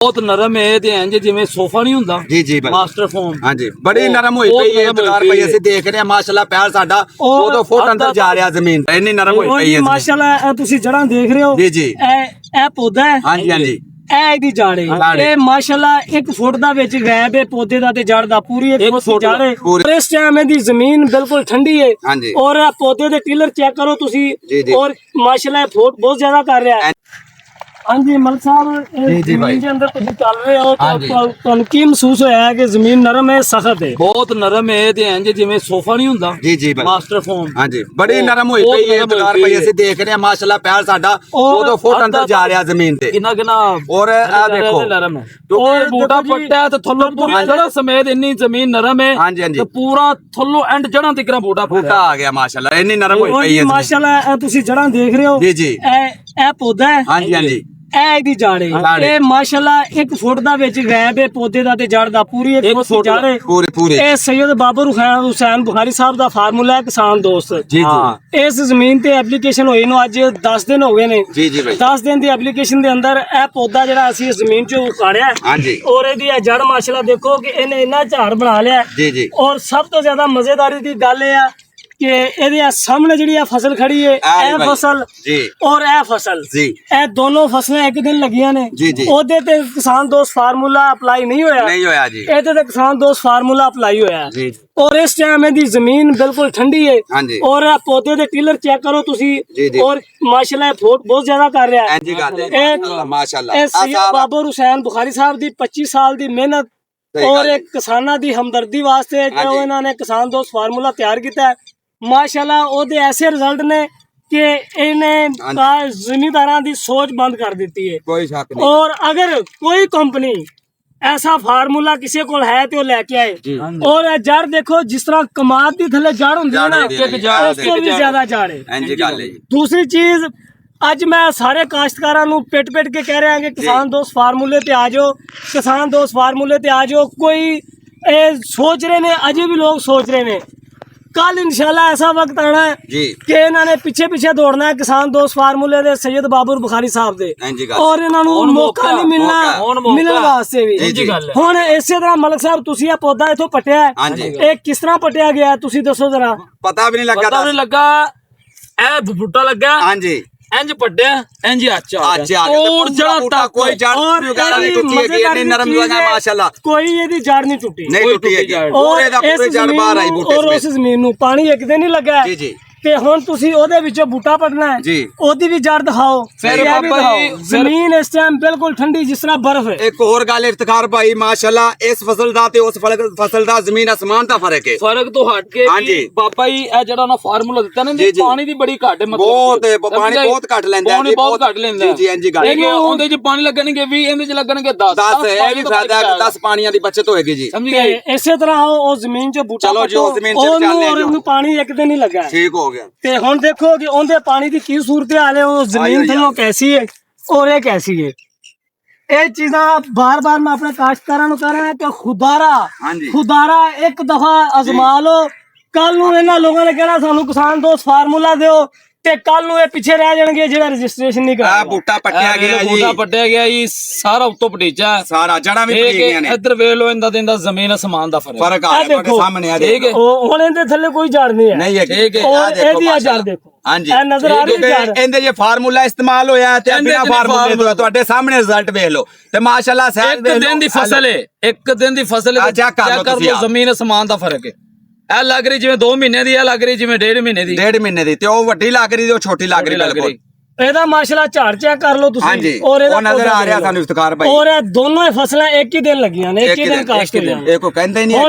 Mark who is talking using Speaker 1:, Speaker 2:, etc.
Speaker 1: बहुत नरम है ते इंज जिवें सोफा नहीं हुंदा
Speaker 2: जी जी
Speaker 1: मास्टर फोम।
Speaker 2: हाँ जी बड़ी नरम हुई पई है दुकान पई ਅਸੀਂ ਦੇਖ ਰਹੇ ਹਾਂ ਮਾਸ਼ਾਅੱਲਾ ਪੈਰ ਸਾਡਾ 2 ਫੁੱਟ ਅੰਦਰ ਜਾ ਰਿਹਾ ਜ਼ਮੀਨ ਇੰਨੀ ਨਰਮ ਹੋਈ ਪਈ ਹੈ
Speaker 3: ਮਾਸ਼ਾਅੱਲਾ ਇਹ ਤੁਸੀਂ ਜੜਾਂ ਦੇਖ ਰਹੇ ਹੋ
Speaker 2: ਜੀ ਜੀ
Speaker 3: ਇਹ ਪੌਦਾ ਹੈ
Speaker 2: ਹਾਂਜੀ ਹਾਂਜੀ
Speaker 3: ਇਹ ਇਹਦੀ ਜੜ ਹੈ ਇਹ ਮਾਸ਼ਾਅੱਲਾ 1 ਫੁੱਟ ਦਾ ਵਿੱਚ ਗੈਪ ਹੈ ਪੌਦੇ ਦਾ ਤੇ ਜੜ ਦਾ ਪੂਰੀ 1 ਫੁੱਟ ਜੜ ਹੈ ਔਰ ਇਸ ਟਾਈਮ ਇਹਦੀ ਜ਼ਮੀਨ ਬਿਲਕੁਲ ਠੰਡੀ ਹੈ ਔਰ ਪੌਦੇ ਦੇ ਟਿਲਰ ਚੈੱਕ ਕਰੋ ਤੁਸੀਂ ਔਰ ਮਾਸ਼ਾਅੱਲਾ ਇਹ ਫੁੱਟ ਬਹੁਤ ਜ਼ਿਆਦਾ ਕਰ ਰਿਹਾ ਹੈ। ਹਾਂਜੀ ਮਲਕ ਸਾਹਿਬ ਜ਼ਮੀਨ ਦੇ ਅੰਦਰ ਤੁਸੀਂ ਚੱਲ ਰਹੇ ਹੋ ਤੁਹਾਨੂੰ ਕੀ ਮਹਿਸੂਸ ਹੋਇਆ ਕਿ ਜ਼ਮੀਨ ਨਰਮ ਹੈ ਸਖਤ ਹੈ?
Speaker 1: ਬਹੁਤ ਨਰਮ ਹੈ ਤੇ ਇੰਜ ਜਿਵੇਂ ਸੋਫਾ ਨਹੀਂ ਹੁੰਦਾ
Speaker 2: ਜੀ ਜੀ
Speaker 1: ਮਾਸਟਰ ਫੋਮ।
Speaker 2: ਹਾਂਜੀ ਬੜੀ ਨਰਮ ਹੋਈ ਪਈ ਹੈ ਦੁਕਾਨ ਪਈ ਅਸੀਂ ਦੇਖ ਰਹੇ ਹਾਂ ਮਾਸ਼ਾਅੱਲਾ ਪੈਰ ਸਾਡਾ 2 ਫੁੱਟ ਅੰਦਰ ਜਾ ਰਿਹਾ ਜ਼ਮੀਨ ਤੇ
Speaker 1: ਕਿੰਨਾ ਕਿੰਨਾ
Speaker 2: ਔਰ ਆ ਦੇਖੋ
Speaker 1: ਨਰਮ ਹੈ ਔਰ ਬੂਟਾ ਪੱਟਿਆ ਤੇ ਥੱਲੋਂ ਪੂਰੀ ਜੜਾ ਸਮੇਤ ਇੰਨੀ ਜ਼ਮੀਨ ਨਰਮ ਹੈ ਤੇ ਪੂਰਾ ਥੱਲੋਂ ਐਂਡ ਜੜਾਂ ਤੱਕ ਬੂਟਾ
Speaker 2: ਬੂਟਾ ਆ ਗਿਆ ਮਾਸ਼ਾਅੱਲਾ ਇੰਨੀ ਨਰਮ ਹੋਈ ਪਈ ਹੈ
Speaker 3: ਮਾਸ਼ਾਅੱਲਾ ਤੁਸੀਂ ਜੜਾਂ ਦੇਖ ਰਹੇ ਹੋ
Speaker 2: ਜੀ ਜੀ
Speaker 3: ਇਹ ਪੌਦਾ ਹੈ
Speaker 2: ਹਾਂਜੀ ਹਾਂਜੀ
Speaker 3: ਇਹ ਇਹਦੀ ਜੜ ਹੈ ਇਹ ਮਾਸ਼ਾਅੱਲਾ 1 ਫੁੱਟ ਦਾ ਵਿੱਚ ਗੈਪ ਹੈ ਪੌਦੇ ਦਾ ਤੇ ਜੜ ਦਾ ਪੂਰੀ 1 ਫੁੱਟ ਜੜ ਹੈ
Speaker 2: ਪੂਰੇ
Speaker 3: ਇਹ ਸੈਯਦ ਬਾਬਰ ਹੁਸੈਨ ਬੁਖਾਰੀ ਸਾਹਿਬ ਦਾ ਫਾਰਮੂਲਾ ਹੈ ਕਿਸਾਨ ਦੋਸਤ
Speaker 2: ਜੀ ਜੀ
Speaker 3: ਇਸ ਜ਼ਮੀਨ ਤੇ ਐਪਲੀਕੇਸ਼ਨ ਹੋਈ ਨੂੰ ਅੱਜ 10 ਦਿਨ ਹੋ ਗਏ ਨੇ
Speaker 2: ਜੀ ਜੀ ਭਾਈ
Speaker 3: 10 ਦਿਨ ਦੀ ਐਪਲੀਕੇਸ਼ਨ ਦੇ ਅੰਦਰ ਇਹ ਪੌਦਾ ਜਿਹੜਾ ਅਸੀਂ ਇਸ ਜ਼ਮੀਨ 'ਚੋਂ ਉਖਾੜਿਆ
Speaker 2: ਹਾਂਜੀ
Speaker 3: ਔਰ ਇਹਦੀ ਇਹ ਜੜ ਮਾਸ਼ਾਅੱਲਾ ਦੇਖੋ ਕਿ ਇਹਨੇ ਇੰਨਾ ਝਾੜ ਬਣਾ ਲਿਆ
Speaker 2: ਜੀ ਜੀ
Speaker 3: ਔਰ ਸਭ ਤੋਂ ਜ਼ਿਆਦਾ ਮਜ਼ੇਦਾਰੀ ਦੀ ਗੱਲ ਇਹ ਆ ਕਿ ਇਹਦੇ ਸਾਹਮਣੇ ਜਿਹੜੀ ਆ ਫਸਲ ਖੜੀ ਹੈ ਇਹ ਫਸਲ
Speaker 2: ਜੀ
Speaker 3: ਔਰ ਇਹ ਫਸਲ
Speaker 2: ਜੀ
Speaker 3: ਇਹ ਦੋਨੋਂ ਫਸਲਾਂ ਇੱਕ ਦਿਨ ਲੱਗੀਆਂ ਨੇ ਉਹਦੇ ਤੇ ਕਿਸਾਨ ਦੋਸਤ ਫਾਰਮੂਲਾ ਅਪਲਾਈ ਨਹੀਂ ਹੋਇਆ
Speaker 2: ਜੀ
Speaker 3: ਇਹਦੇ ਤੇ ਕਿਸਾਨ ਦੋਸਤ ਫਾਰਮੂਲਾ ਅਪਲਾਈ ਹੋਇਆ
Speaker 2: ਜੀ
Speaker 3: ਔਰ ਇਸ ਟਾਈਮ ਇਹਦੀ ਜ਼ਮੀਨ ਬਿਲਕੁਲ ਠੰਡੀ ਹੈ ਔਰ ਪੌਦੇ ਦੇ ਟਿਲਰ ਚੈੱਕ ਕਰੋ ਤੁਸੀਂ ਔਰ ਮਾਸ਼ਾਅੱਲਾ ਇਹ ਫੋਟ ਬਹੁਤ ਜ਼ਿਆਦਾ ਕਰ ਰਿਹਾ ਹੈ
Speaker 2: ਇੰਜੀ ਗੱਲ ਹੈ ਮਾਸ਼ਾਅੱਲਾ
Speaker 3: ਇਹ ਸੈਯਦ ਬਾਬਰ ਹੁਸੈਨ ਬੁਖਾਰੀ ਸਾਹਿਬ ਦੀ 25 ਸਾਲ ਦੀ ਮਿਹਨਤ ਔਰ ਇੱਕ ਕਿਸਾਨਾਂ ਦੀ ਹਮਦਰਦੀ ਵਾਸਤੇ ਜੋ ਇਹਨਾਂ ਨੇ ਕਿਸਾਨ ਦੋਸਤ ਫਾਰਮੂਲਾ ਤਿਆਰ ਕੀਤਾ ਹੈ ਮਾਸ਼ਾਅੱਲਾ ਉਹਦੇ ਐਸੇ ਰਿਜ਼ਲਟ ਨੇ ਕਿ ਇਹਨੇ ਜ਼ਿਮੀਂਦਾਰਾਂ ਦੀ ਸੋਚ ਬੰਦ ਕਰ ਦਿੱਤੀ ਹੈ
Speaker 2: ਕੋਈ ਸ਼ੱਕ ਨਹੀਂ
Speaker 3: ਔਰ ਅਗਰ ਕੋਈ ਕੰਪਨੀ ऐसा फार्मूला किसी को है तो लेके आए और जड़ देखो जिस तरह कमाद की थले जड़ होंदी है ना उसको भी ज्यादा जड़ है। दूसरी चीज ਅੱਜ ਮੈਂ ਸਾਰੇ ਕਾਸ਼ਤਕਾਰਾਂ ਨੂੰ ਪਿੱਟ ਕੇ ਕਹਿ ਰਿਹਾ ਕਿ ਕਿਸਾਨ ਦੋਸਤ ਫਾਰਮੂਲੇ ਤੇ ਆ ਜਾਓ ਕਿਸਾਨ ਦੋਸਤ ਫਾਰਮੂਲੇ ਤੇ ਆ ਜਾਓ ਕੋਈ ਇਹ ਸੋਚ ਰਹੇ ਨੇ ਅਜੇ ਵੀ ਲੋग सोच रहे ਨੇ कल इंशाल्लाह ऐसा वक्त आना है कि इन्होंने पीछे दौड़ना है किसान दोस्त फार्मूले दे सैयद बाबर बुखारी साहब दे और इन्होंने मौका नहीं मिलना मिलने वास्ते भी हुण इसे तरह मलिक साहब तुसी ये पौधा इथों पट्टिया है ये किस तरह पट्टिया गया तुसी दसो जरा
Speaker 2: पता भी नहीं लगा
Speaker 1: ए बूटा लगा हां जी इंज पड्डे इंज अच्छा और जड़ा तक कोई जड़ वगैरह नहीं टूटी है इतनी नरम लगा माशाल्लाह
Speaker 3: कोई ਇਹਦੀ ਜੜ ਨਹੀਂ ਟੁੱਟੀ
Speaker 2: नहीं टूटी है पूरे दा पूरे जड़ बाहर आई बूटे
Speaker 3: और उस ਜ਼ਮੀਨ ਨੂੰ ਪਾਣੀ ਇੱਕ ਦਿਨ ਨਹੀਂ ਲੱਗਾ
Speaker 2: जी जी
Speaker 3: ਤੇ ਹੁਣ ਤੁਸੀਂ ਉਹਦੇ ਵਿੱਚੋਂ ਬੂਟਾ ਪੜਨਾ ਹੈ ਉਹਦੀ ਵੀ ਜੜ ਦਿਖਾਓ
Speaker 1: ਫਿਰ ਬਾਬਾ ਜੀ
Speaker 3: ਜ਼ਮੀਨ ਇਸ ਟਾਈਮ ਬਿਲਕੁਲ ਠੰਡੀ ਜਿਸ ਤਰ੍ਹਾਂ ਬਰਫ਼ ਹੈ।
Speaker 2: ਇੱਕ ਹੋਰ ਗੱਲ ਇਫਤਖਾਰ ਭਾਈ ਮਾਸ਼ਾਅੱਲਾ ਇਸ ਫਸਲ ਦਾ ਤੇ ਉਸ ਫਸਲ ਦਾ ਜ਼ਮੀਨ ਅਸਮਾਨ ਦਾ ਫਰਕ ਹੈ
Speaker 1: ਫਰਕ ਤੋਂ ਹਟ ਕੇ ਬਾਬਾ ਜੀ ਇਹ ਜਿਹੜਾ ਨਾ ਫਾਰਮੂਲਾ ਦਿੱਤਾ ਨਾ ਪਾਣੀ ਦੀ ਬੜੀ ਘੱਟ ਹੈ ਮਤਲਬ
Speaker 2: ਬਹੁਤ ਪਾਣੀ ਬਹੁਤ ਘੱਟ ਲੈਂਦਾ
Speaker 1: ਪਾਣੀ ਬਹੁਤ ਘੱਟ ਲੈਂਦਾ
Speaker 2: ਜੀ ਇੰਜੀ ਗੱਲ
Speaker 1: ਇਹ ਉਹਦੇ ਚ ਪਾਣੀ ਲੱਗਣਗੇ 20 ਇਹਦੇ ਚ ਲੱਗਣਗੇ 10
Speaker 2: ਇਹ ਵੀ ਫਾਇਦਾ ਹੈ 10 ਪਾਣੀਆਂ ਦੀ ਬਚਤ ਹੋਏਗੀ ਜੀ
Speaker 1: ਸਮਝ ਗਏ।
Speaker 3: ਇਸੇ ਤਰ੍ਹਾਂ ਉਹ ਜ਼ਮੀਨ 'ਚ ਬੂਟਾ
Speaker 2: ਚਲੋ ਜੋ ਜ਼ਮੀਨ 'ਚ ਚੱਲ ਲੈ
Speaker 3: ਉਹਨੂੰ ਪਾਣੀ ਇੱਕ ਦਿਨ ਹੀ ਲੱਗਾ
Speaker 2: ਠੀਕ ਹੋ ਗਿਆ
Speaker 3: ਤੇ ਹੁਣ देखो कि उनके पानी की की सूरत हाल है वो जमीन थलों कैसी है और ये कैसी है ये चीज़ा बार बार मैं अपने काश्तकारां नूं कह रहा कि खुदारा एक दफा आजमा लो कल नूं इन्हां लोगों ने कहना सानू किसान दोस्त फार्मूला दिओ ਤੇ ਕੱਲ ਨੂੰ ਇਹ ਪਿੱਛੇ ਰਹਿ ਜਾਣਗੇ ਜਿਹੜਾ ਰਜਿਸਟ੍ਰੇਸ਼ਨ ਨਹੀਂ ਕਰਾਇਆ
Speaker 2: ਬੂਟਾ ਪੱਟਿਆ ਗਿਆ ਜੀ
Speaker 1: ਬੂਟਾ ਪੱਟਿਆ ਗਿਆ ਜੀ ਸਾਰਾ ਉੱਤੋਂ ਪਟੀਚਾ
Speaker 2: ਸਾਰਾ ਜੜਾਂ ਵੀ ਪੱਟੀ ਗਈਆਂ ਨੇ
Speaker 1: ਇੱਧਰ ਵੇਖ ਲੋ ਇਹਦਾ ਦਿੰਦਾ ਜ਼ਮੀਨ ਅਸਮਾਨ ਦਾ ਫਰਕ
Speaker 2: ਆ ਤੁਹਾਡੇ ਸਾਹਮਣੇ ਆ
Speaker 3: ਠੀਕ ਹੈ ਹੁਣ ਇਹਦੇ ਥੱਲੇ ਕੋਈ ਜੜ ਨਹੀਂ ਹੈ
Speaker 2: ਨਹੀਂ ਹੈ
Speaker 3: ਠੀਕ ਹੈ ਔਰ ਇਹਦੀ ਆ ਜੜ ਦੇਖੋ
Speaker 2: ਹਾਂਜੀ
Speaker 3: ਇਹ ਨਜ਼ਰ ਆ ਰਹੀ ਹੈ
Speaker 2: ਇਹਦੇ ਜੇ ਫਾਰਮੂਲਾ ਇਸਤੇਮਾਲ ਹੋਇਆ ਤੇ ਬਿਨਾ ਫਾਰਮੂਲੇ ਤੋਂ ਤੁਹਾਡੇ ਸਾਹਮਣੇ ਰਿਜ਼ਲਟ ਵੇਖ ਲਓ ਤੇ ਮਾਸ਼ਾਅੱਲਾ ਸਾਹਿਬ
Speaker 1: ਇੱਕ ਦਿਨ ਦੀ ਫਸਲ ਹੈ ਇੱਕ ਦਿਨ ਦੀ ਫਸਲ ਹੈ ਚੈੱਕ ਕਰ ਲਓ ਜ਼ਮੀਨ ਅਸਮਾਨ ਦਾ ਫਰਕ ਹੈ ਇਹ ਲੱਗ ਰਹੀ ਜਿਵੇਂ 2 ਮਹੀਨੇ ਦੀ ਇਹ ਲੱਗ ਰਹੀ ਜਿਵੇਂ 1.5 ਮਹੀਨੇ ਦੀ
Speaker 2: 1.5 ਮਹੀਨੇ ਦੀ ਤੇ ਉਹ ਵੱਡੀ ਲੱਗ ਰਹੀ ਤੇ ਉਹ ਛੋਟੀ ਲੱਗ ਰਹੀ ਬਿਲਕੁਲ
Speaker 3: ਇਹਦਾ ਮਾਸ਼ਾਅੱਲਾ ਝਾੜ ਚੈੱਕ ਕਰ ਲਓ ਤੁਸੀਂ
Speaker 2: ਔਰ ਇਹਦਾ ਨਜ਼ਰ ਆ ਰਿਹਾ ਸਾਨੂੰ ਇਫਤਖਾਰ ਭਾਈ
Speaker 3: ਔਰ ਇਹ ਦੋਨੋਂ ਫਸਲਾਂ ਇੱਕ ਹੀ ਦਿਨ ਲੱਗੀਆਂ ਨੇ ਇੱਕ ਹੀ ਦਿਨ ਕਾਸ਼ਤ ਹੋਈਆਂ
Speaker 2: ਇਹ ਕੋਈ ਕਹਿੰਦਾ ਹੀ ਨਹੀਂ